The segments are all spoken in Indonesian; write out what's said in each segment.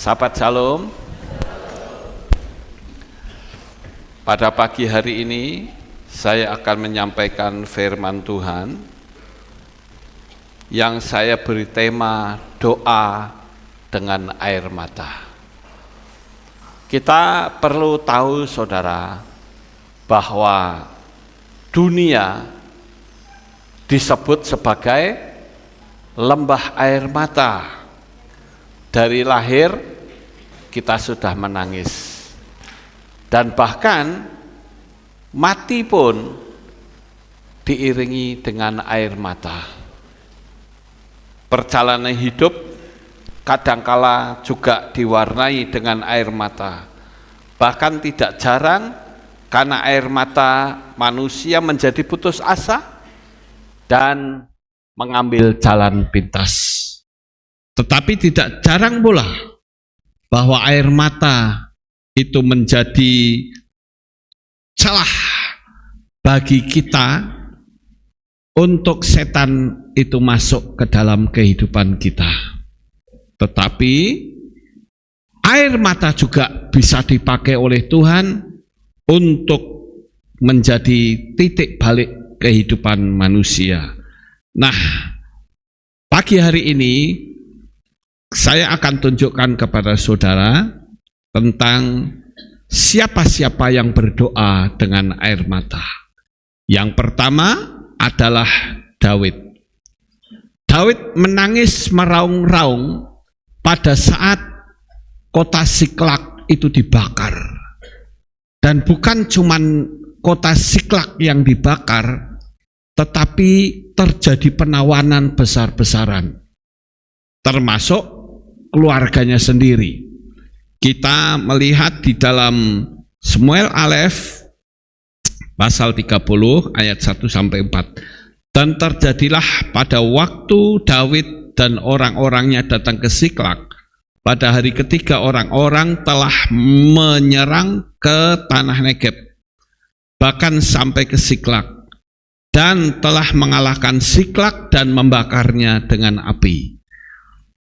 Sahabat Shalom, pada pagi hari ini saya akan menyampaikan firman Tuhan yang saya beri tema doa dengan air mata. Kita perlu tahu saudara bahwa dunia disebut sebagai lembah air mata. Dari lahir kita sudah menangis, dan bahkan mati pun diiringi dengan air mata. Perjalanan hidup kadangkala juga diwarnai dengan air mata. Bahkan tidak jarang karena air mata manusia menjadi putus asa dan mengambil jalan pintas. Tetapi tidak jarang pula bahwa air mata itu menjadi celah bagi kita untuk setan itu masuk ke dalam kehidupan kita. Tetapi air mata juga bisa dipakai oleh Tuhan untuk menjadi titik balik kehidupan manusia. Nah, pagi hari ini saya akan tunjukkan kepada saudara tentang siapa-siapa yang berdoa dengan air mata. Yang pertama adalah Daud. Daud menangis meraung-raung pada saat kota Siklak itu dibakar. Dan bukan cuman kota Siklak yang dibakar, tetapi terjadi penawanan besar-besaran, termasuk keluarganya sendiri. Kita melihat di dalam Samuel Alef pasal 30 ayat 1 sampai 4. Dan terjadilah pada waktu Daud dan orang-orangnya datang ke Siklak, pada hari ketiga orang-orang telah menyerang ke tanah Negeb, bahkan sampai ke Siklak, dan telah mengalahkan Siklak dan membakarnya dengan api.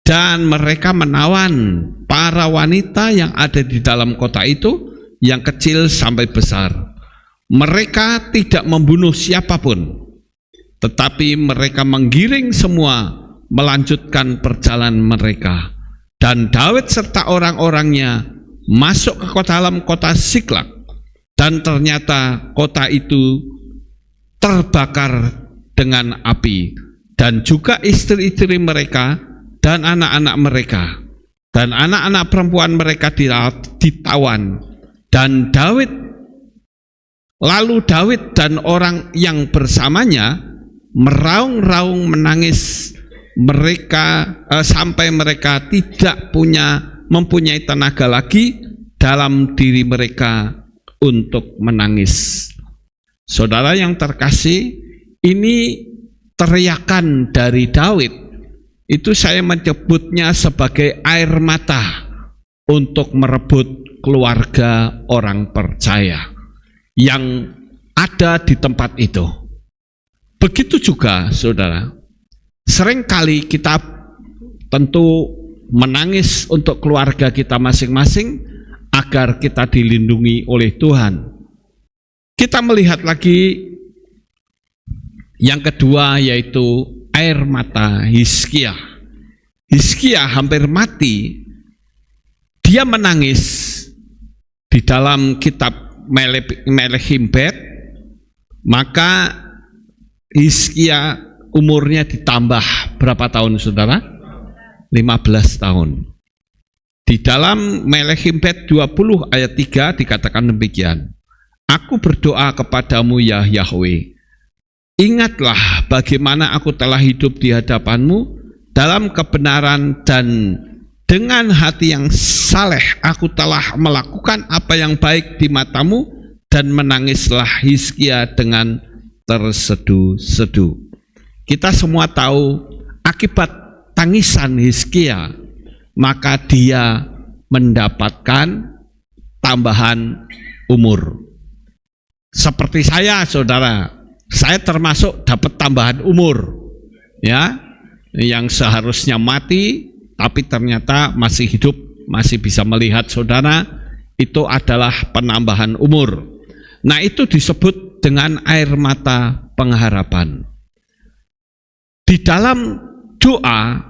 Dan mereka menawan para wanita yang ada di dalam kota itu, yang kecil sampai besar. Mereka tidak membunuh siapapun, tetapi mereka menggiring semua melanjutkan perjalanan mereka. Dan Daud serta orang-orangnya masuk ke dalam kota Siklak, dan ternyata kota itu terbakar dengan api, dan juga istri-istri mereka dan anak-anak mereka, dan anak-anak perempuan mereka ditawan. Dan lalu Daud dan orang yang bersamanya meraung-raung menangis mereka sampai mereka tidak mempunyai tenaga lagi dalam diri mereka untuk menangis. Saudara yang terkasih, ini teriakan dari Daud itu saya menyebutnya sebagai air mata untuk merebut keluarga orang percaya yang ada di tempat itu. Begitu juga saudara, seringkali kita tentu menangis untuk keluarga kita masing-masing agar kita dilindungi oleh Tuhan. Kita melihat lagi yang kedua, yaitu air mata Hizkia. Hizkia hampir mati. Dia menangis di dalam kitab Melekhimbet. Maka Hizkia umurnya ditambah berapa tahun saudara? 15 tahun. Di dalam Melekhimbet 20 ayat 3 dikatakan demikian. Aku berdoa kepadamu ya Yahweh, ingatlah bagaimana aku telah hidup di hadapanmu dalam kebenaran, dan dengan hati yang saleh aku telah melakukan apa yang baik di matamu. Dan menangislah Hizkia dengan terseduh-seduh. Kita semua tahu akibat tangisan Hizkia, maka dia mendapatkan tambahan umur. Seperti saya saudara, saya termasuk dapat tambahan umur, ya, yang seharusnya mati tapi ternyata masih hidup masih bisa melihat saudara, itu adalah penambahan umur. Nah, itu disebut dengan air mata pengharapan. Di dalam doa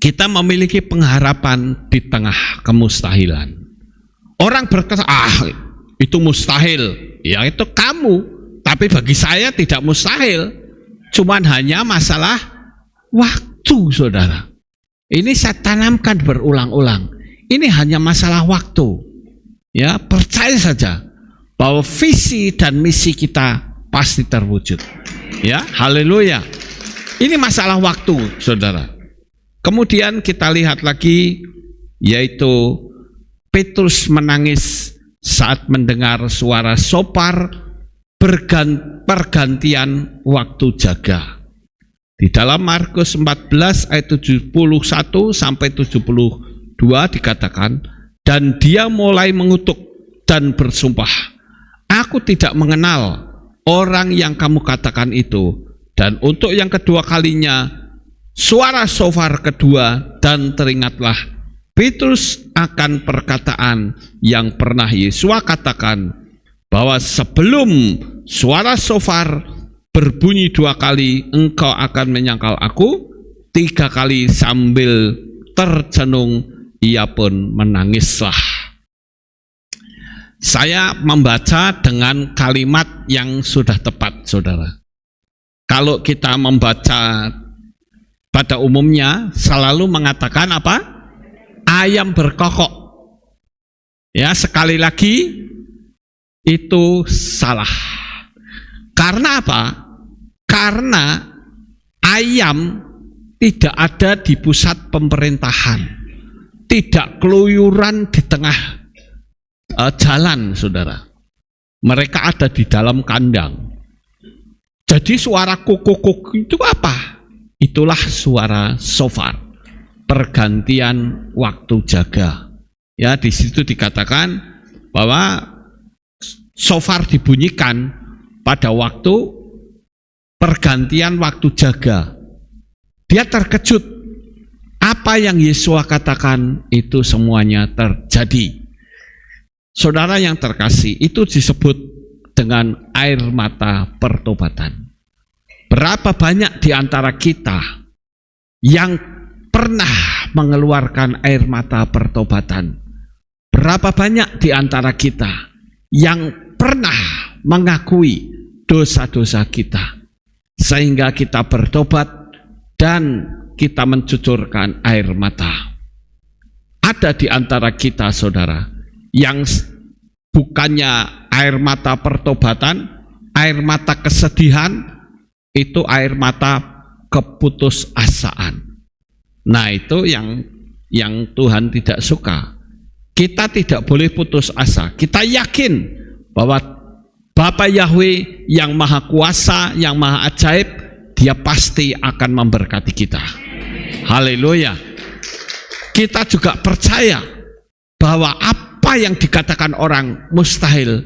kita memiliki pengharapan di tengah kemustahilan. Orang berkata, itu mustahil. Ya itu kamu, tapi bagi saya tidak mustahil. Cuman hanya masalah waktu, saudara. Ini saya tanamkan berulang-ulang. Ini hanya masalah waktu. Ya, percaya saja bahwa visi dan misi kita pasti terwujud. Ya, haleluya. Ini masalah waktu, saudara. Kemudian kita lihat lagi, yaitu Petrus menangis saat mendengar suara sopar pergantian waktu jaga. Di dalam Markus 14 ayat 71 sampai 72 dikatakan, dan dia mulai mengutuk dan bersumpah, aku tidak mengenal orang yang kamu katakan itu. Dan untuk yang kedua kalinya suara shofar kedua, dan teringatlah Petrus akan perkataan yang pernah Yesus katakan, bahwa sebelum suara shofar berbunyi 2 kali, engkau akan menyangkal aku 3 kali. Sambil tercenung ia pun menangislah. Saya membaca dengan kalimat yang sudah tepat, saudara. Kalau kita membaca pada umumnya selalu mengatakan apa? Ayam berkokok. Ya, sekali lagi itu salah. Karena apa? Karena ayam tidak ada di pusat pemerintahan, tidak keluyuran di tengah jalan, saudara. Mereka ada di dalam kandang. Jadi suara kukuk itu apa? Itulah suara shofar, pergantian waktu jaga. Ya, di situ dikatakan bahwa shofar dibunyikan pada waktu pergantian waktu jaga. Dia terkejut. Apa yang Yesus katakan itu semuanya terjadi. Saudara yang terkasih, itu disebut dengan air mata pertobatan. Berapa banyak di antara kita yang pernah mengeluarkan air mata pertobatan? Berapa banyak di antara kita yang pernah mengakui dosa-dosa kita, sehingga kita bertobat dan kita mencucurkan air mata? Ada di antara kita, saudara, yang bukannya air mata pertobatan, air mata kesedihan, itu air mata keputusasaan. Nah, itu yang Tuhan tidak suka. Kita tidak boleh putus asa. Kita yakin bahwa Bapa Yahweh yang maha kuasa, yang maha ajaib, dia pasti akan memberkati kita. Haleluya. Kita juga percaya bahwa apa yang dikatakan orang mustahil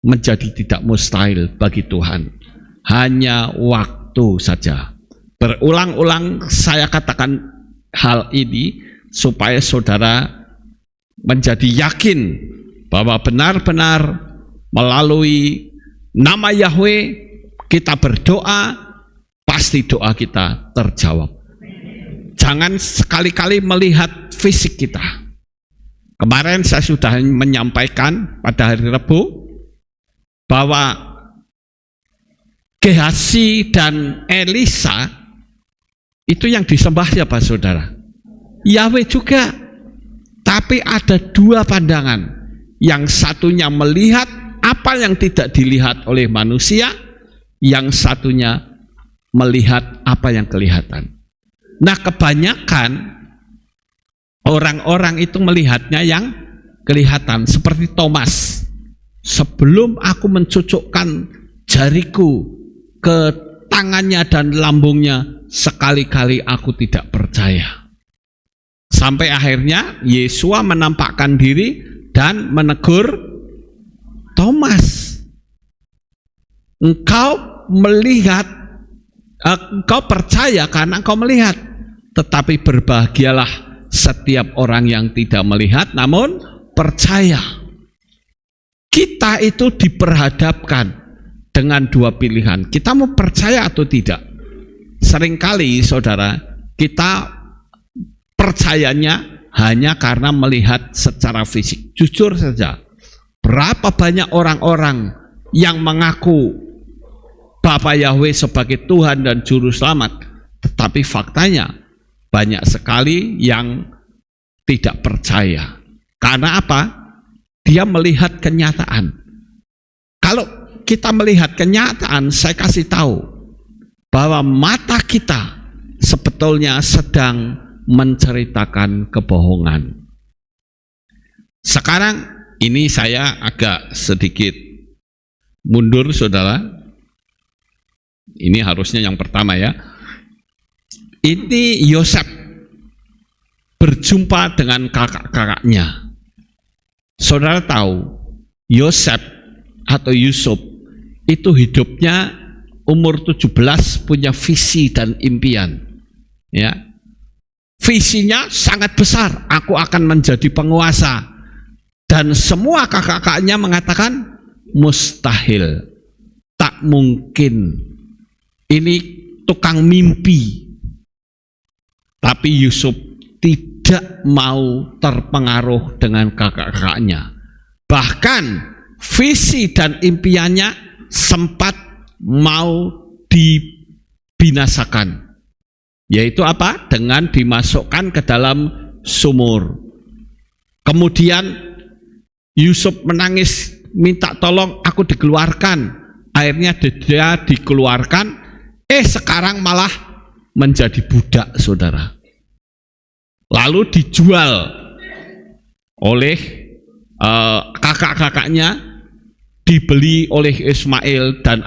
menjadi tidak mustahil bagi Tuhan. Hanya waktu saja. Berulang-ulang saya katakan hal ini supaya saudara menjadi yakin bahwa benar-benar melalui nama Yahweh kita berdoa, pasti doa kita terjawab. Jangan sekali-kali melihat fisik kita. Kemarin saya sudah menyampaikan pada hari Rabu bahwa Gehazi dan Elisa itu yang disembah siapa, saudara? Yahweh juga. Tapi ada 2 pandangan. Yang satunya melihat apa yang tidak dilihat oleh manusia, yang satunya melihat apa yang kelihatan. Nah, kebanyakan orang-orang itu melihatnya yang kelihatan, seperti Thomas. Sebelum aku mencucukkan jariku ke tangannya dan lambungnya, sekali-kali aku tidak percaya. Sampai akhirnya Yesus menampakkan diri dan menegur Thomas. Engkau melihat, engkau percaya karena engkau melihat, tetapi berbahagialah setiap orang yang tidak melihat namun percaya. Kita itu diperhadapkan dengan dua pilihan. Kita mau percaya atau tidak. Seringkali saudara, kita percayanya hanya karena melihat secara fisik. Jujur saja, berapa banyak orang-orang yang mengaku Bapa Yahweh sebagai Tuhan dan Juru Selamat, tetapi faktanya banyak sekali yang tidak percaya. Karena apa? Dia melihat kenyataan. Kalau kita melihat kenyataan, saya kasih tahu bahwa mata kita sebetulnya sedang menceritakan kebohongan. Sekarang ini saya agak sedikit mundur, saudara. Ini harusnya yang pertama ya. Ini Yosef berjumpa dengan kakak-kakaknya. Saudara tahu, Yosef atau Yusuf itu hidupnya umur 17 punya visi dan impian. Ya. Visinya sangat besar, aku akan menjadi penguasa. Dan semua kakak-kakaknya mengatakan mustahil, tak mungkin. Ini tukang mimpi. Tapi Yusuf tidak mau terpengaruh dengan kakak-kakaknya. Bahkan visi dan impiannya sempat mau dibinasakan. Yaitu apa? Dengan dimasukkan ke dalam sumur. Kemudian Yusuf menangis, minta tolong aku dikeluarkan. Akhirnya dia dikeluarkan. Sekarang malah menjadi budak, saudara. Lalu dijual oleh kakak-kakaknya, dibeli oleh Ismail dan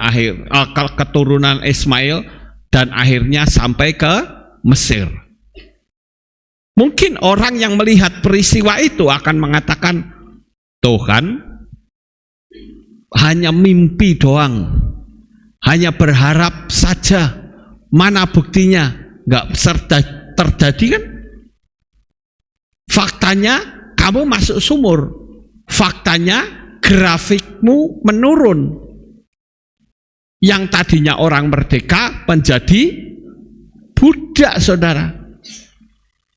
keturunan Ismail, dan akhirnya sampai ke Mesir. Mungkin orang yang melihat peristiwa itu akan mengatakan, Tuhan hanya mimpi doang, hanya berharap saja. Mana buktinya? Nggak terjadi kan? Faktanya kamu masuk sumur. Faktanya grafikmu menurun. Yang tadinya orang merdeka menjadi budak, saudara.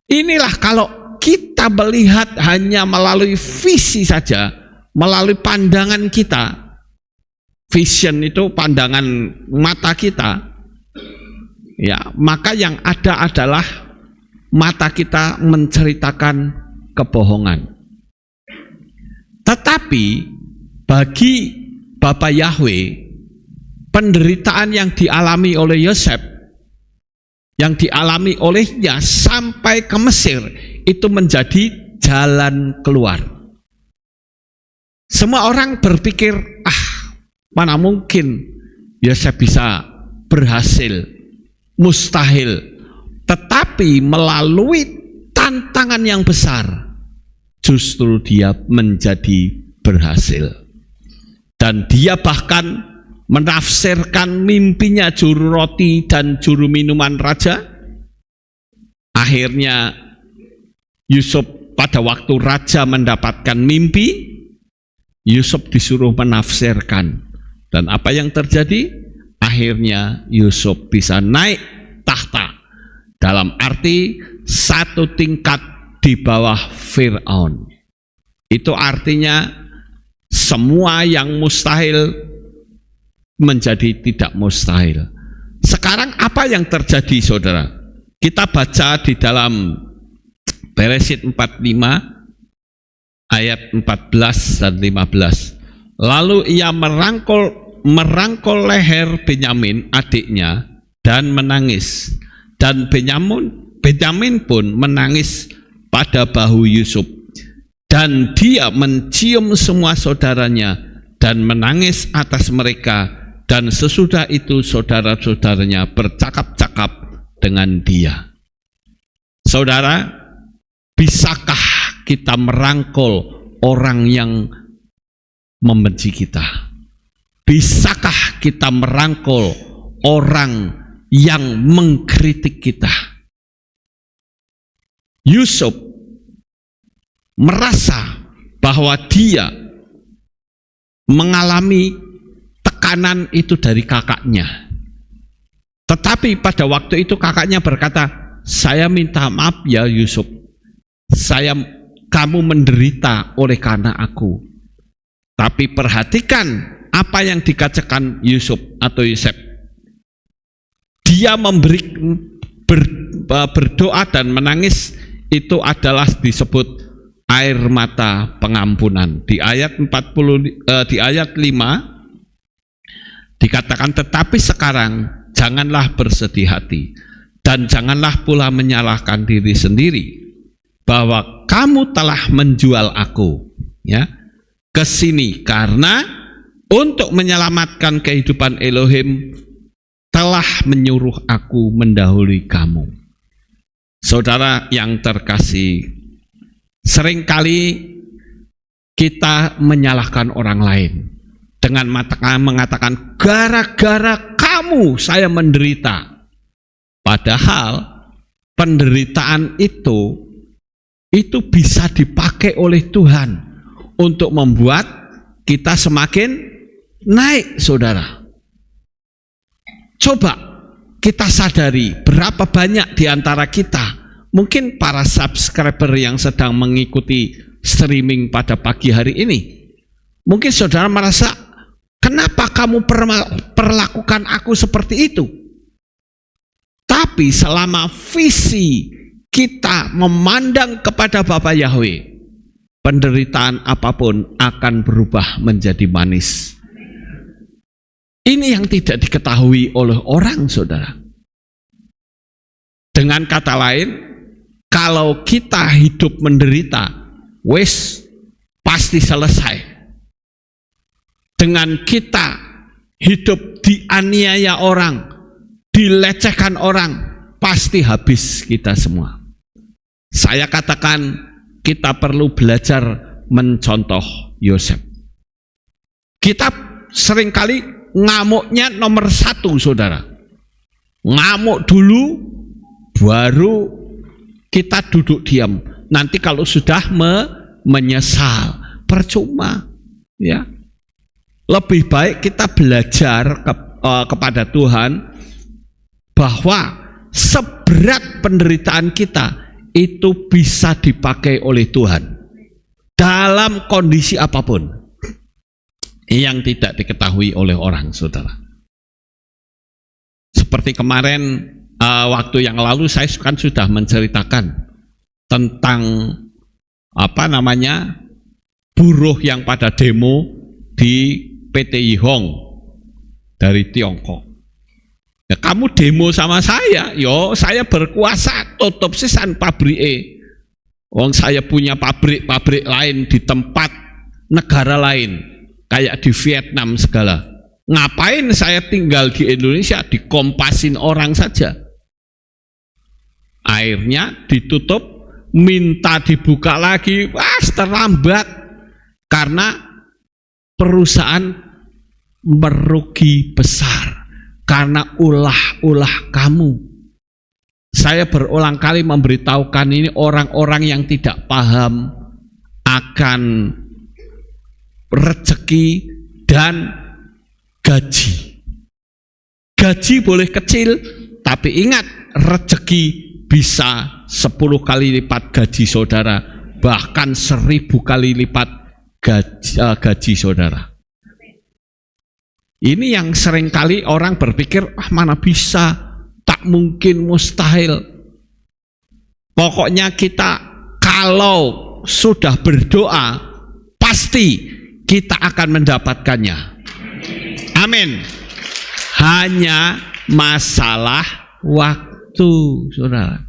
Inilah kalau kita melihat hanya melalui visi saja, melalui pandangan kita. Vision itu pandangan mata kita. Ya, maka yang ada adalah mata kita menceritakan kebohongan. Tetapi bagi Bapa Yahweh, penderitaan yang dialami oleh Yosef, yang dialami olehnya sampai ke Mesir, itu menjadi jalan keluar. Semua orang berpikir, mana mungkin Yosef bisa berhasil, mustahil. Tetapi melalui tantangan yang besar, justru dia menjadi berhasil. Dan dia bahkan menafsirkan mimpinya juru roti dan juru minuman raja. Akhirnya Yusuf pada waktu raja mendapatkan mimpi, Yusuf disuruh menafsirkan. Dan apa yang terjadi? Akhirnya Yusuf bisa naik tahta. Dalam arti satu tingkat di bawah Fir'aun. Itu artinya semua yang mustahil menjadi tidak mustahil. Sekarang apa yang terjadi, saudara? Kita baca di dalam Beresyit 45 ayat 14 dan 15. Lalu ia merangkul leher Benyamin adiknya dan menangis. Dan Benyamin pun menangis pada bahu Yusuf. Dan dia mencium semua saudaranya dan menangis atas mereka. Dan sesudah itu saudara-saudaranya bercakap-cakap dengan dia. Saudara, bisakah kita merangkul orang yang membenci kita? Bisakah kita merangkul orang yang mengkritik kita? Yusuf merasa bahwa dia mengalami tekanan itu dari kakaknya. Tetapi pada waktu itu kakaknya berkata, saya minta maaf ya Yusuf, kamu menderita oleh karena aku. Tapi perhatikan apa yang dikatakan Yusuf atau Yosef. Dia berdoa dan menangis, itu adalah disebut air mata pengampunan. Di ayat 5 dikatakan, tetapi sekarang janganlah bersedih hati dan janganlah pula menyalahkan diri sendiri bahwa kamu telah menjual aku ke sini, karena untuk menyelamatkan kehidupan Elohim telah menyuruh aku mendahului kamu. Saudara yang terkasih, seringkali kita menyalahkan orang lain dengan mengatakan gara-gara kamu saya menderita. Padahal penderitaan itu bisa dipakai oleh Tuhan untuk membuat kita semakin naik, saudara. Coba kita sadari berapa banyak di antara kita, mungkin para subscriber yang sedang mengikuti streaming pada pagi hari ini, mungkin saudara merasa, kenapa kamu perlakukan aku seperti itu? Tapi selama visi kita memandang kepada Bapa Yahweh, penderitaan apapun akan berubah menjadi manis. Ini yang tidak diketahui oleh orang, saudara. Dengan kata lain, kalau kita hidup menderita, wes pasti selesai. Dengan kita hidup dianiaya orang, dilecehkan orang, pasti habis kita semua. Saya katakan kita perlu belajar mencontoh Yosef. Kita seringkali ngamuknya nomor 1, saudara. Ngamuk dulu, baru kita duduk diam. Nanti kalau sudah menyesal, percuma, ya. Lebih baik kita belajar kepada Tuhan bahwa seberat penderitaan kita itu bisa dipakai oleh Tuhan dalam kondisi apapun yang tidak diketahui oleh orang, saudara. Seperti kemarin waktu yang lalu saya kan sudah menceritakan tentang buruh yang pada demo di PT Yihong dari Tiongkok. Ya, kamu demo sama saya, saya berkuasa, tutup sisan pabrik. Wong saya punya pabrik lain di tempat negara lain, kayak di Vietnam segala. Ngapain saya tinggal di Indonesia, dikompasin orang saja. Akhirnya ditutup, minta dibuka lagi, terlambat. Karena perusahaan merugi besar. Karena ulah kamu. Saya berulang kali memberitahukan ini orang-orang yang tidak paham akan rezeki dan gaji. Gaji boleh kecil, tapi ingat, rezeki bisa 10 kali lipat gaji saudara, bahkan 1000 kali lipat gaji saudara. Ini yang seringkali orang berpikir, mana bisa, tak mungkin, mustahil. Pokoknya kita kalau sudah berdoa, pasti kita akan mendapatkannya. Amin. Hanya masalah waktu, saudara.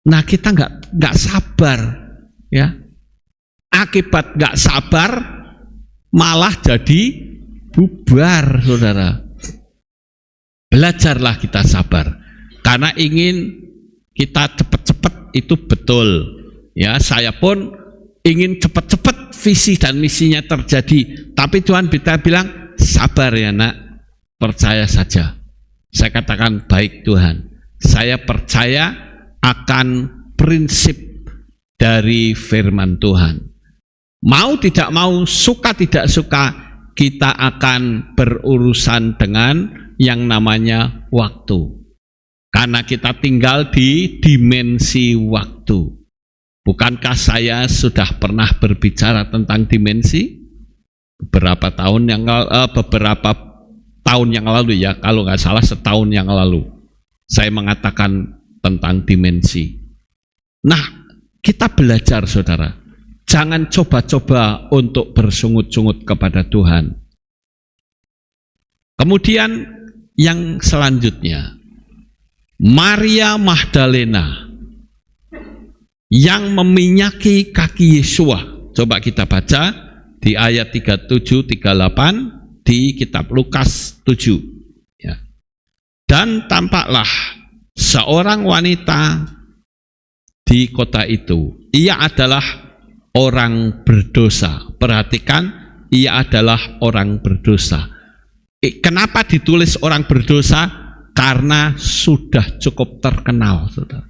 Nah, kita nggak sabar, ya. Akibat nggak sabar, malah jadi bubar, saudara. Belajarlah kita sabar, karena ingin kita cepat-cepat itu betul. Ya, saya pun ingin cepat-cepat visi dan misinya terjadi. Tapi Tuhan bilang, sabar ya nak, percaya saja. Saya katakan, baik Tuhan. Saya percaya akan prinsip dari firman Tuhan. Mau tidak mau, suka tidak suka, kita akan berurusan dengan yang namanya waktu. Karena kita tinggal di dimensi waktu. Bukankah saya sudah pernah berbicara tentang dimensi? Beberapa tahun yang lalu ya, kalau nggak salah setahun yang lalu, saya mengatakan tentang dimensi. Nah, kita belajar, saudara. Jangan coba-coba untuk bersungut-sungut kepada Tuhan. Kemudian yang selanjutnya, Maria Magdalena yang meminyaki kaki Yesua. Coba kita baca di ayat 37-38 di kitab Lukas 7. Ya. Dan tampaklah seorang wanita di kota itu. Ia adalah orang berdosa. Perhatikan, ia adalah orang berdosa. Kenapa ditulis orang berdosa? Karena sudah cukup terkenal, saudara.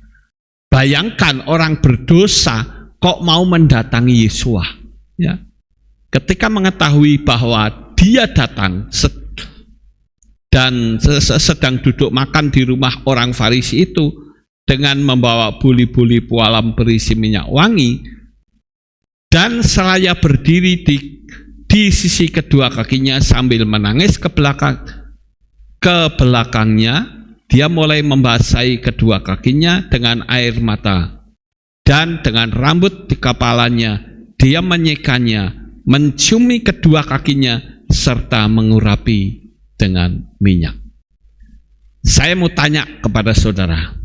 Bayangkan orang berdosa kok mau mendatangi Yesua. Ya. Ketika mengetahui bahwa dia datang dan sedang duduk makan di rumah orang Farisi itu dengan membawa buli-buli pualam berisi minyak wangi, dan seraya berdiri di sisi kedua kakinya sambil menangis ke belakangnya, dia mulai membasahi kedua kakinya dengan air mata, dan dengan rambut di kepalanya dia menyekanya, menciumi kedua kakinya serta mengurapi dengan minyak. Saya mau tanya kepada saudara,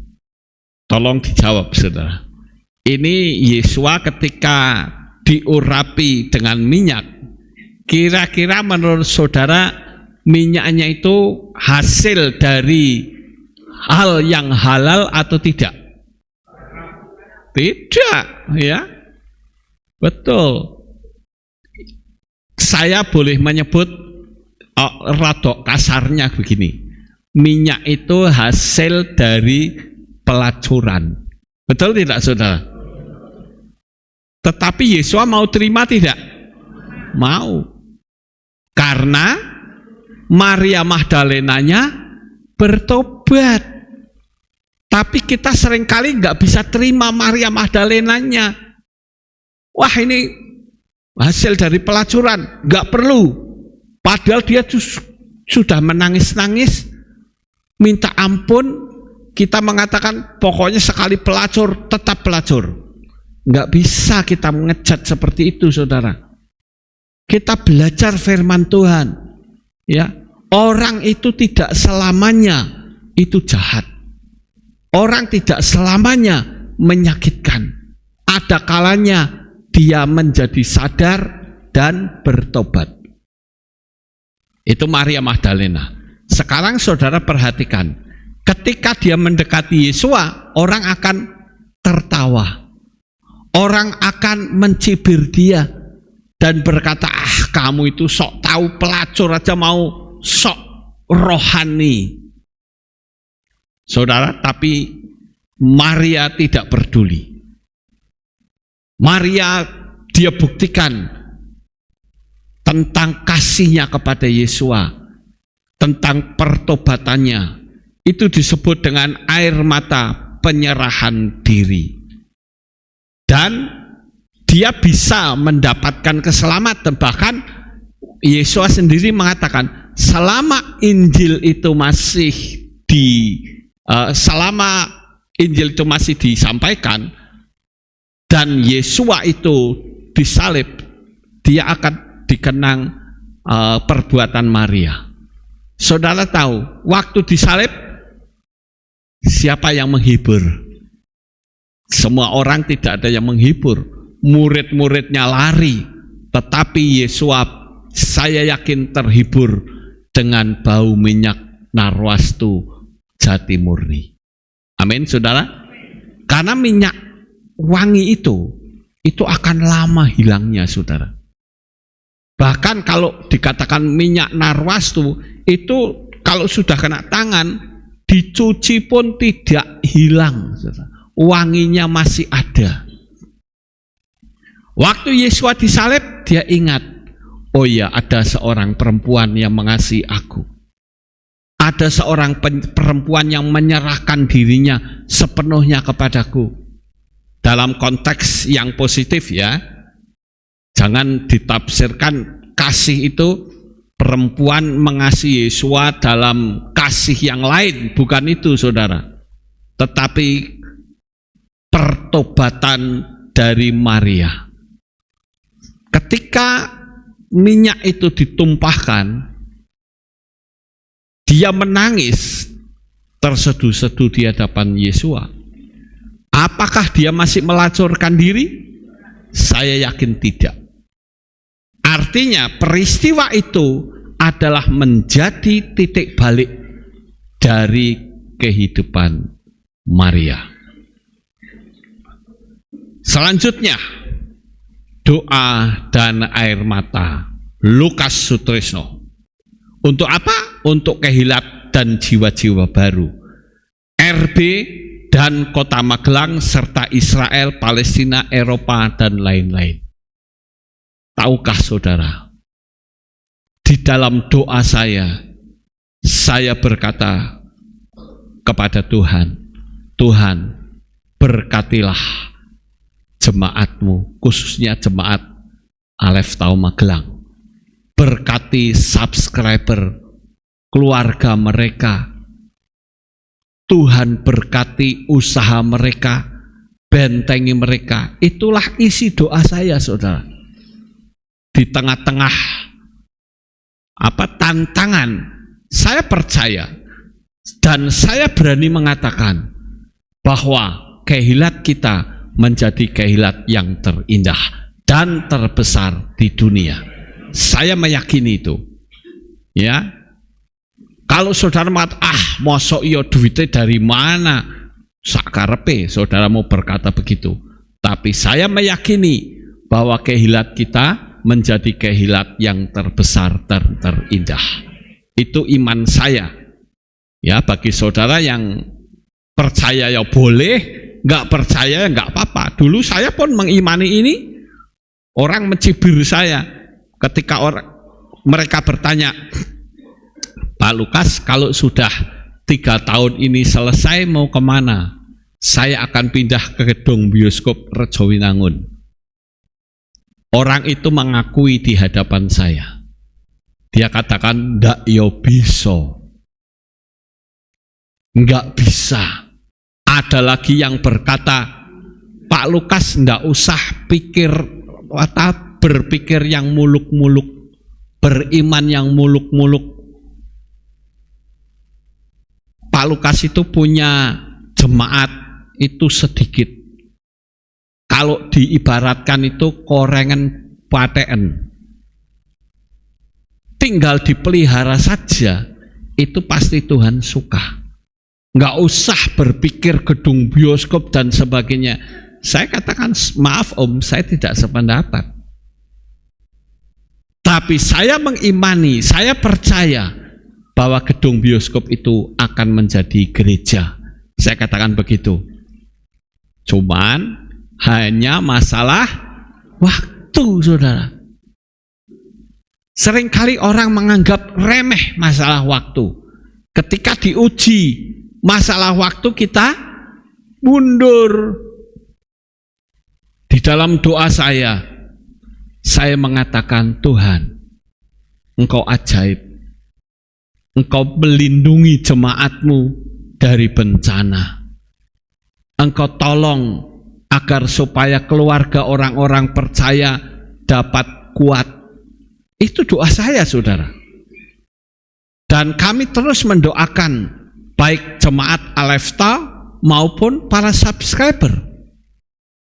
tolong dijawab saudara. Ini Yesua ketika diurapi dengan minyak, kira-kira menurut saudara minyaknya itu hasil dari hal yang halal atau tidak? Tidak, ya. Betul. Saya boleh menyebut radok kasarnya begini. Minyak itu hasil dari pelacuran. Betul tidak, saudara? Tetapi Yesua mau terima tidak? Mau. Karena Maria Magdalenanya bertobat. Tapi kita seringkali nggak bisa terima Maria Magdalenanya. Wah, ini hasil dari pelacuran, nggak perlu. Padahal dia sudah menangis-nangis, minta ampun. Kita mengatakan pokoknya sekali pelacur, tetap pelacur. Nggak bisa kita ngejat seperti itu, saudara. Kita belajar firman Tuhan. Ya, orang itu tidak selamanya itu jahat. Orang tidak selamanya menyakitkan. Ada kalanya dia menjadi sadar dan bertobat. Itu Maria Magdalena. Sekarang saudara perhatikan, ketika dia mendekati Yesua, orang akan tertawa. Orang akan mencibir dia dan berkata, kamu itu sok tahu, pelacur aja mau sok rohani. Saudara, tapi Maria tidak peduli. Maria dia buktikan tentang kasihnya kepada Yesua, tentang pertobatannya. Itu disebut dengan air mata penyerahan diri. Dan dia bisa mendapatkan keselamatan. Bahkan Yesus sendiri mengatakan, selama Injil itu masih disampaikan dan Yesus itu disalib, dia akan dikenang perbuatan Maria. Saudara tahu, waktu disalib siapa yang menghibur? Semua orang tidak ada yang menghibur. Murid-muridnya lari, tetapi Yesus, saya yakin, terhibur dengan bau minyak narwastu jati murni. Amin, saudara. Karena minyak wangi itu akan lama hilangnya, saudara. Bahkan kalau dikatakan minyak narwastu itu kalau sudah kena tangan, dicuci pun tidak hilang, saudara. Wanginya masih ada. Waktu Yesus disalib, dia ingat, oh ya, ada seorang perempuan yang mengasihi aku. Ada seorang perempuan yang menyerahkan dirinya sepenuhnya kepadaku. Dalam konteks yang positif ya, jangan ditafsirkan kasih itu perempuan mengasihi Yesus dalam kasih yang lain, bukan itu saudara. Tetapi pertobatan dari Maria. Ketika minyak itu ditumpahkan, dia menangis terseduh-seduh di hadapan Yesus. Apakah dia masih melacurkan diri? Saya yakin tidak. Artinya peristiwa itu adalah menjadi titik balik dari kehidupan Maria. Selanjutnya, doa dan air mata Lukas Sutrisno. Untuk apa? Untuk kehilat dan jiwa-jiwa baru. RB dan Kota Magelang serta Israel, Palestina, Eropa dan lain-lain. Tahukah saudara? Di dalam doa saya berkata kepada Tuhan, Tuhan berkatilah jemaatmu, khususnya jemaat Alef Tau Magelang. Berkati subscriber, keluarga mereka. Tuhan berkati usaha mereka, bentengi mereka. Itulah isi doa saya, saudara. Di tengah-tengah tantangan, saya percaya dan saya berani mengatakan bahwa kehilat kita menjadi kehilat yang terindah dan terbesar di dunia. Saya meyakini itu. Ya. Kalau saudara mengatakan, mosok iyo duitnya dari mana? Sakarepe, saudara mau berkata begitu. Tapi saya meyakini bahwa kehilat kita menjadi kehilat yang terbesar dan terindah. Itu iman saya. Ya, bagi saudara yang percaya ya boleh, nggak percaya ya nggak apa-apa. Dulu saya pun mengimani ini. Orang mencibir saya ketika mereka bertanya, Pak Lukas, kalau sudah 3 tahun ini selesai mau kemana? Saya akan pindah ke gedung bioskop Rejowinangun. Orang itu mengakui di hadapan saya. Dia katakan, ndak yo bisa. Nggak bisa. Ada lagi yang berkata, Pak Lukas ndak usah berpikir yang muluk-muluk, beriman yang muluk-muluk. Pak Lukas itu punya jemaat itu sedikit. Kalau diibaratkan itu korengan paten. Tinggal dipelihara saja, itu pasti Tuhan suka. Nggak usah berpikir gedung bioskop dan sebagainya. Saya katakan, maaf Om, saya tidak sependapat. Tapi saya mengimani, saya percaya bahwa gedung bioskop itu akan menjadi gereja. Saya katakan begitu. Cuman hanya masalah waktu, saudara. Seringkali orang menganggap remeh masalah waktu. Ketika diuji masalah waktu, kita mundur. Di dalam doa saya mengatakan, Tuhan, Engkau ajaib. Engkau melindungi jemaatmu dari bencana. Engkau tolong agar supaya keluarga orang-orang percaya dapat kuat. Itu doa saya, saudara. Dan kami terus mendoakan baik jemaat Alefta maupun para subscriber.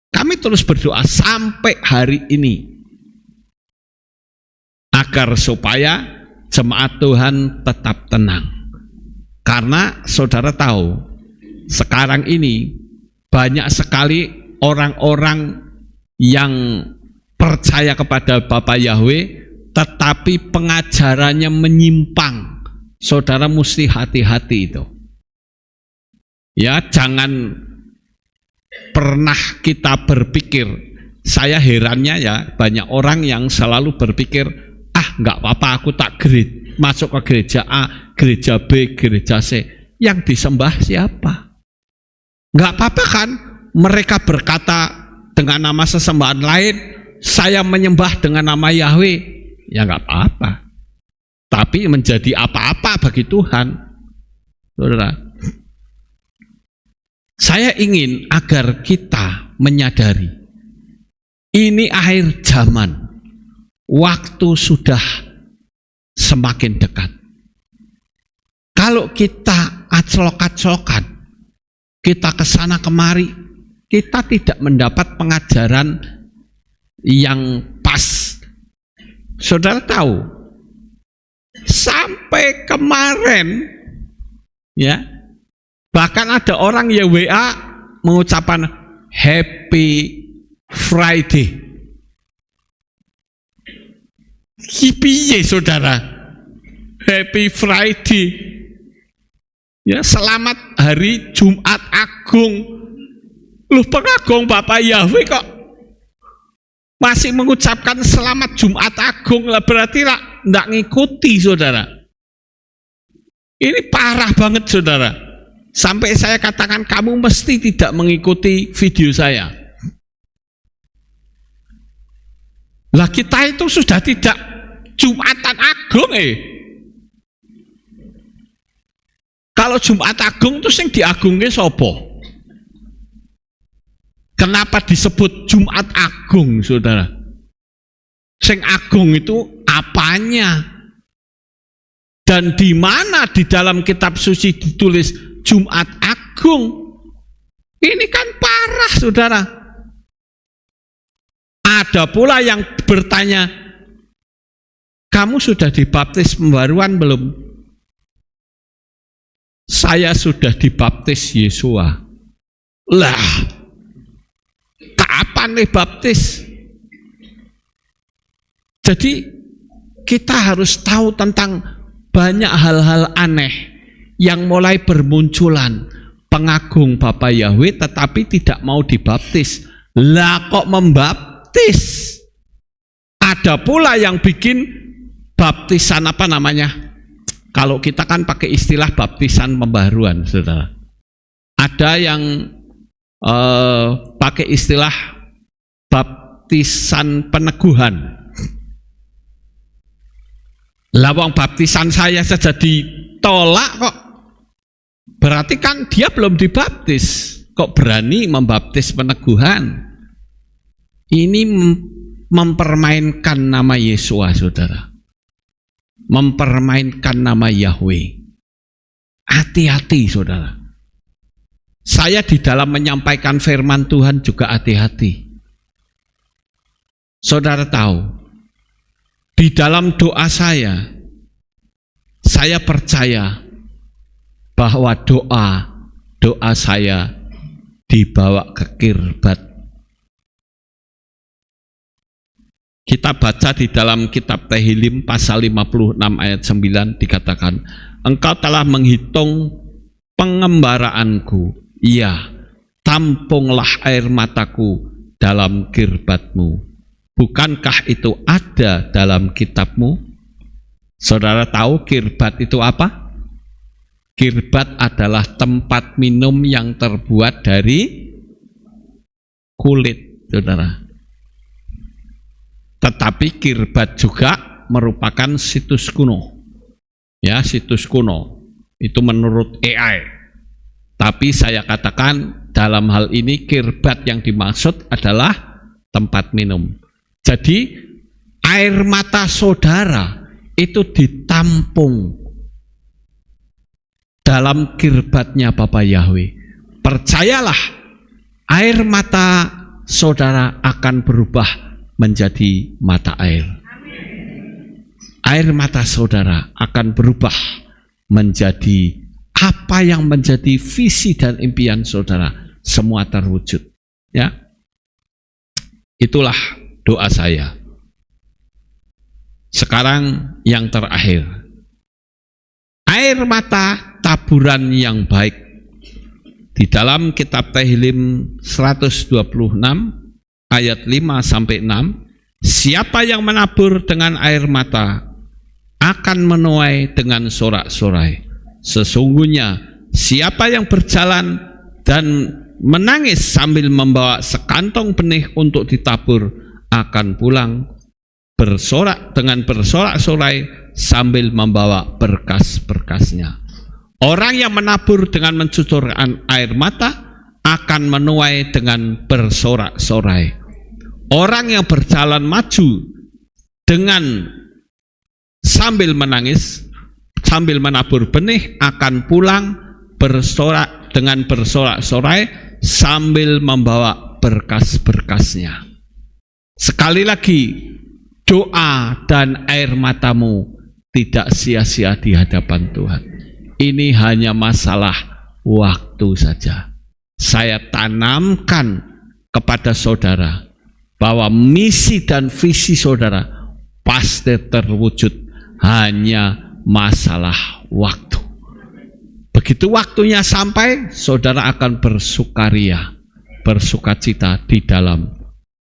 Kami terus berdoa sampai hari ini agar supaya jemaat Tuhan tetap tenang. Karena saudara tahu, sekarang ini banyak sekali orang-orang yang percaya kepada Bapa Yahweh, tetapi pengajarannya menyimpang. Saudara mesti hati-hati itu. Ya, jangan pernah kita berpikir Saya herannya ya, banyak orang yang selalu berpikir, nggak apa-apa, aku tak masuk ke gereja A, gereja B, gereja C. Yang disembah siapa? Nggak apa-apa kan? Mereka berkata dengan nama sesembahan lain, saya menyembah dengan nama Yahweh. Ya nggak apa-apa. Tapi menjadi apa-apa bagi Tuhan. Saudara, saya ingin agar kita menyadari ini akhir zaman, waktu sudah semakin dekat. Kalau kita aclok-aclokan, kita kesana kemari, kita tidak mendapat pengajaran yang pas. Saudara tahu, sampai kemarin, ya, bahkan ada orang yang WA mengucapkan Happy Friday. Piye saudara? Happy Friday. Ya, selamat hari Jumat Agung. Loh, pengagung Bapak Yahweh kok masih mengucapkan selamat Jumat Agung, lah berarti lah enggak ngikuti saudara. Ini parah banget saudara. Sampai saya katakan kamu mesti tidak mengikuti video saya. Lah kita itu sudah tidak Jumatan Agung Kalau Jumat Agung itu yang diagungnya sopo? Kenapa disebut Jumat Agung, saudara? Sing agung itu apanya? Dan di mana di dalam kitab suci ditulis Jumat Agung? Ini kan parah, saudara. Ada pula yang bertanya, kamu sudah dibaptis pembaruan belum? Saya sudah dibaptis Yesua. Lah, kapan nih baptis? Jadi kita harus tahu tentang banyak hal-hal aneh yang mulai bermunculan. Pengagung Bapak Yahweh tetapi tidak mau dibaptis. Lah kok membaptis? Ada pula yang bikin baptisan apa namanya? Kalau kita kan pakai istilah baptisan pembaharuan, saudara. Ada yang pakai istilah baptisan peneguhan. Lawang baptisan saya saja ditolak kok. Berarti kan dia belum dibaptis. Kok berani membaptis peneguhan? Ini mempermainkan nama Yesua, saudara. Mempermainkan nama Yahweh. Hati-hati, saudara. Saya di dalam menyampaikan firman Tuhan juga hati-hati. Saudara tahu, di dalam doa saya percaya bahwa doa saya dibawa ke kirbat. Kita baca di dalam kitab Tehillim pasal 56 ayat 9 dikatakan, engkau telah menghitung pengembaraanku, iya, tampunglah air mataku dalam kirbatmu. Bukankah itu ada dalam kitabmu? Saudara tahu kirbat itu apa? Kirbat adalah tempat minum yang terbuat dari kulit, saudara. Tetapi kirbat juga merupakan situs kuno. Ya, situs kuno. Itu menurut AI. Tapi saya katakan dalam hal ini kirbat yang dimaksud adalah tempat minum. Jadi air mata saudara itu ditampung dalam kirbatnya Bapak Yahweh. Percayalah, air mata saudara akan berubah menjadi mata air. Air mata saudara akan berubah menjadi apa yang menjadi visi dan impian saudara, semua terwujud. Ya, itulah doa saya. Sekarang yang terakhir, air mata taburan yang baik. Di dalam kitab Tehillim 126 ayat 5-6, siapa yang menabur dengan air mata akan menuai dengan sorak-sorai. Sesungguhnya siapa yang berjalan dan menangis sambil membawa sekantong benih untuk ditabur akan pulang dengan bersorak-sorai sambil membawa berkas-berkasnya. Orang yang menabur dengan mencucurkan air mata akan menuai dengan bersorak-sorai. Orang yang berjalan maju dengan sambil menangis, sambil menabur benih akan pulang dengan bersorak-sorai sambil membawa berkas-berkasnya. Sekali lagi, doa dan air matamu tidak sia-sia di hadapan Tuhan. Ini hanya masalah waktu saja. Saya tanamkan kepada saudara bahwa misi dan visi saudara pasti terwujud, hanya masalah waktu. Begitu waktunya sampai, saudara akan bersukaria, bersukacita di dalam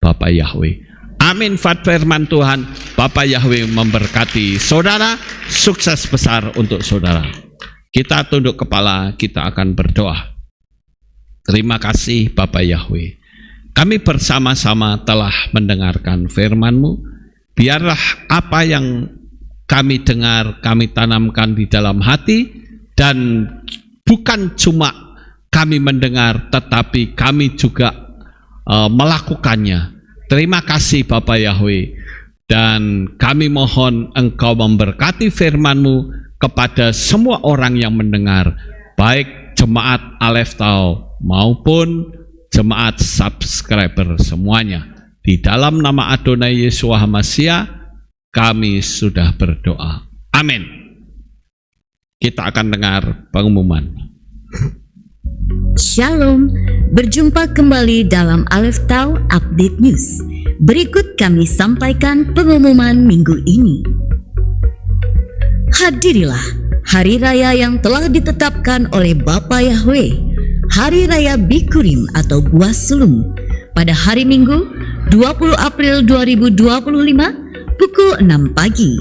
Bapa Yahweh. Amin. Firman Tuhan, Bapa Yahweh memberkati saudara, sukses besar untuk saudara. Kita tunduk kepala, kita akan berdoa. Terima kasih Bapa Yahweh. Kami bersama-sama telah mendengarkan firman-Mu. Biarlah apa yang kami dengar, kami tanamkan di dalam hati, dan bukan cuma kami mendengar, tetapi kami juga melakukannya. Terima kasih Bapa Yahweh, dan kami mohon Engkau memberkati firman-Mu kepada semua orang yang mendengar, baik jemaat Aleph Tau maupun jemaat subscriber semuanya. Di dalam nama Adonai Yeshua HaMashiach kami sudah berdoa. Amin. Kita akan dengar pengumuman. Shalom, berjumpa kembali dalam Aleph Tau Update News. Berikut kami sampaikan pengumuman minggu ini. Hadirilah hari raya yang telah ditetapkan oleh Bapa Yahweh, Hari Raya Bikurim atau Buah Sulung, pada hari Minggu 20 April 2025 pukul 6 pagi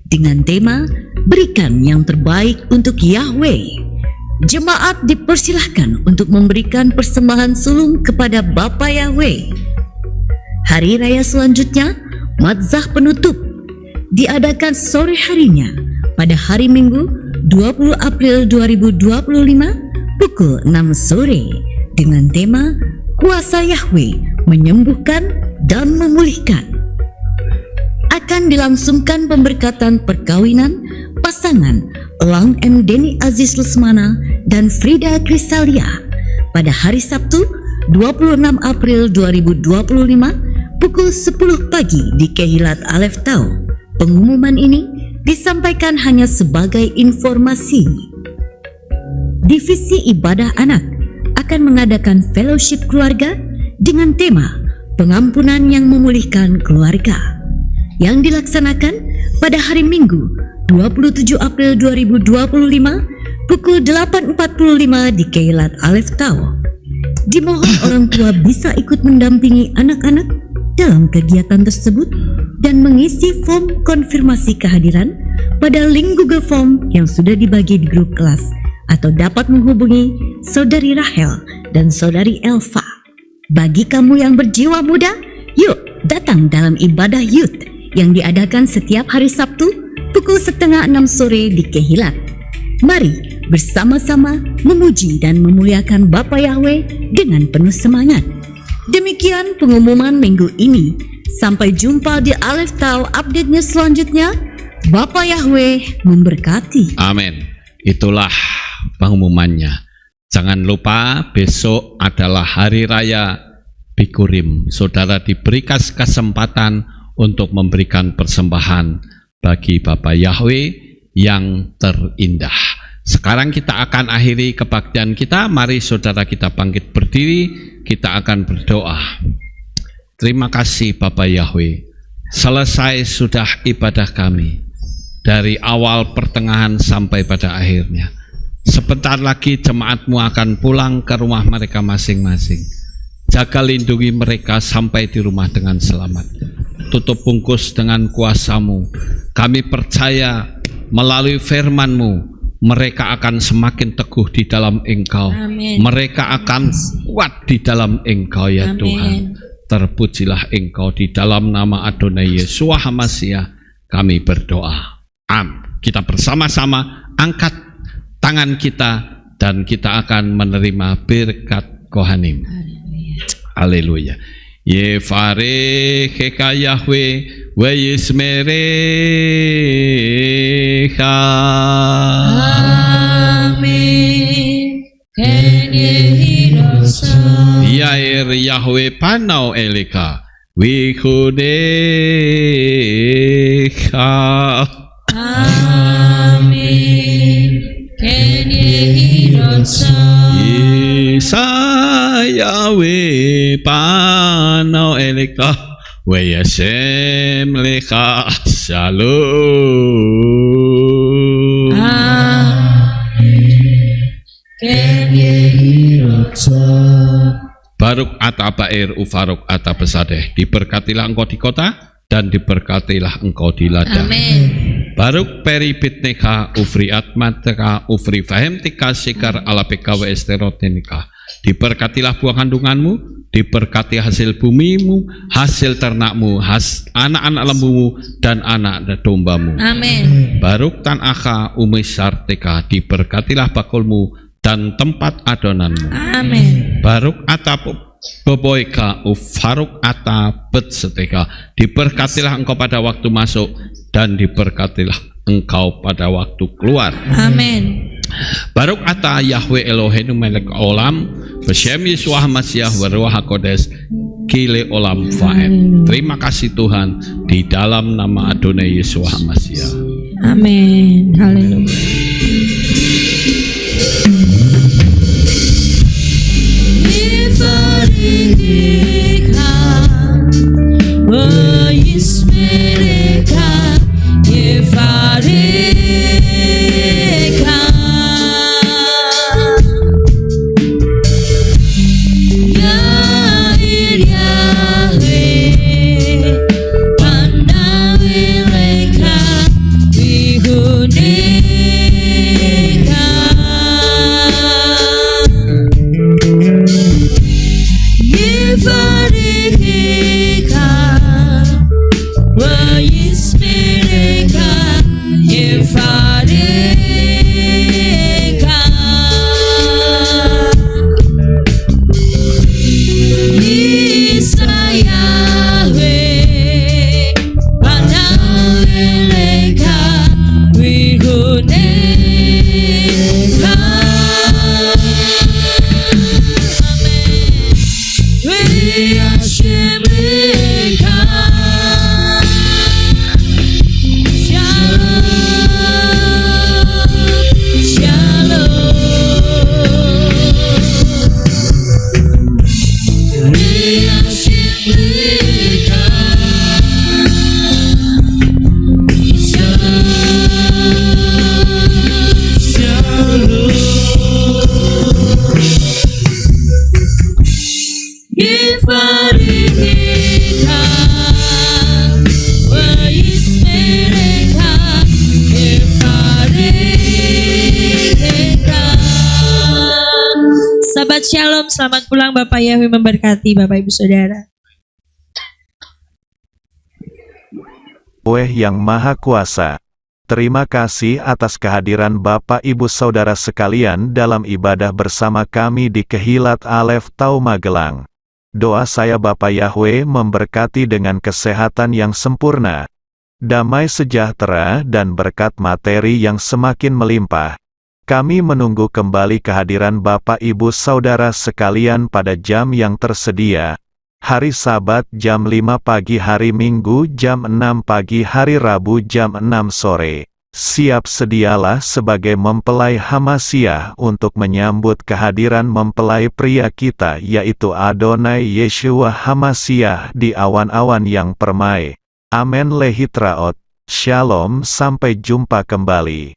dengan tema Berikan yang terbaik untuk Yahweh. Jemaat dipersilahkan untuk memberikan persembahan sulung kepada Bapa Yahweh. Hari raya selanjutnya, Matzah penutup, diadakan sore harinya pada hari Minggu 20 April 2025 pukul 6 sore dengan tema Kuasa Yahweh menyembuhkan dan memulihkan. Akan dilangsungkan pemberkatan perkawinan pasangan Elang M. Deni Aziz Lesmana dan Frida Krisalia pada hari Sabtu 26 April 2025 pukul 10 pagi di Kehilat Aleph Tau. Pengumuman ini disampaikan hanya sebagai informasi. Divisi Ibadah Anak akan mengadakan fellowship keluarga dengan tema Pengampunan yang Memulihkan Keluarga yang dilaksanakan pada hari Minggu 27 April 2025 pukul 8.45 di Kehilat Aleph Tau. Dimohon orang tua bisa ikut mendampingi anak-anak dalam kegiatan tersebut dan mengisi form konfirmasi kehadiran pada link Google Form yang sudah dibagi di grup kelas, atau dapat menghubungi Saudari Rahel dan Saudari Elva. Bagi kamu yang berjiwa muda, yuk datang dalam ibadah youth yang diadakan setiap hari Sabtu pukul 5:30 sore di Kehilat. Mari bersama-sama memuji dan memuliakan Bapa Yahweh dengan penuh semangat. Demikian pengumuman minggu ini. Sampai jumpa di Aleph Tau Update News selanjutnya. Bapa Yahweh memberkati. Amin. Itulah pengumumannya. Jangan lupa besok adalah Hari Raya Bikurim. Saudara diberikan kesempatan untuk memberikan persembahan bagi Bapa Yahweh yang terindah. Sekarang kita akan akhiri kebaktian kita. Mari saudara kita bangkit berdiri, kita akan berdoa. Terima kasih Bapa Yahweh. Selesai sudah ibadah kami dari awal, pertengahan sampai pada akhirnya. Sebentar lagi jemaatmu akan pulang ke rumah mereka masing-masing. Jaga lindungi mereka sampai di rumah dengan selamat. Tutup bungkus dengan kuasa-Mu. Kami percaya melalui firman-Mu, mereka akan semakin teguh di dalam Engkau. Amin. Mereka akan kuat di dalam Engkau ya Amin. Tuhan. Terpujilah Engkau di dalam nama Adonai Yesus HaMashiach kami berdoa. Kita bersama-sama angkat tangan kita dan kita akan menerima berkat Kohanim. Haleluya. Yefarech Yahweh wa yismerecha. Amin. Yair Yahweh panau eleka wihudecha. Amin. Isa Yahweh panau eleka wa yasem lecha shalom. Baruk ata bair ufaruk ata besadeh. Diberkatilah engkau di kota dan diberkatilah engkau di ladang. Amin. Baruk peribitneka ufri atmateka ufri fahemtika sikar alapeka wa esterotenika. Diberkatilah buah kandunganmu, diberkati hasil bumimu, hasil ternakmu, anak-anak lembumu dan anak dombamu. Amin. Baruk tan aka umisarteka. Diberkatilah bakulmu dan tempat adonanmu. Amin. Baruk atap boboika ufaruk ata betseteka. Diberkatilah engkau pada waktu masuk dan diberkatilah engkau pada waktu keluar. Amin. Baruk ata Yahweh Eloheinu melek olam Beshem Yeshua HaMashiach wa Ruach HaKodes kile olam faem. Terima kasih Tuhan di dalam nama Adonai Yeshua HaMashiach. Amin. Haleluya. Sahabat Shalom, selamat pulang. Bapak Yahweh memberkati Bapak Ibu Saudara. Yahweh yang Maha Kuasa, terima kasih atas kehadiran Bapak Ibu Saudara sekalian dalam ibadah bersama kami di Kehilat Alef Tau Magelang. Doa saya Bapak Yahweh memberkati dengan kesehatan yang sempurna, damai sejahtera dan berkat materi yang semakin melimpah. Kami menunggu kembali kehadiran Bapak Ibu Saudara sekalian pada jam yang tersedia. Hari Sabat jam 5 pagi, hari Minggu jam 6 pagi, hari Rabu jam 6 sore. Siap sedialah sebagai mempelai HaMashiach untuk menyambut kehadiran mempelai pria kita yaitu Adonai Yeshua HaMashiach di awan-awan yang permai. Amen lehitraot. Shalom, sampai jumpa kembali.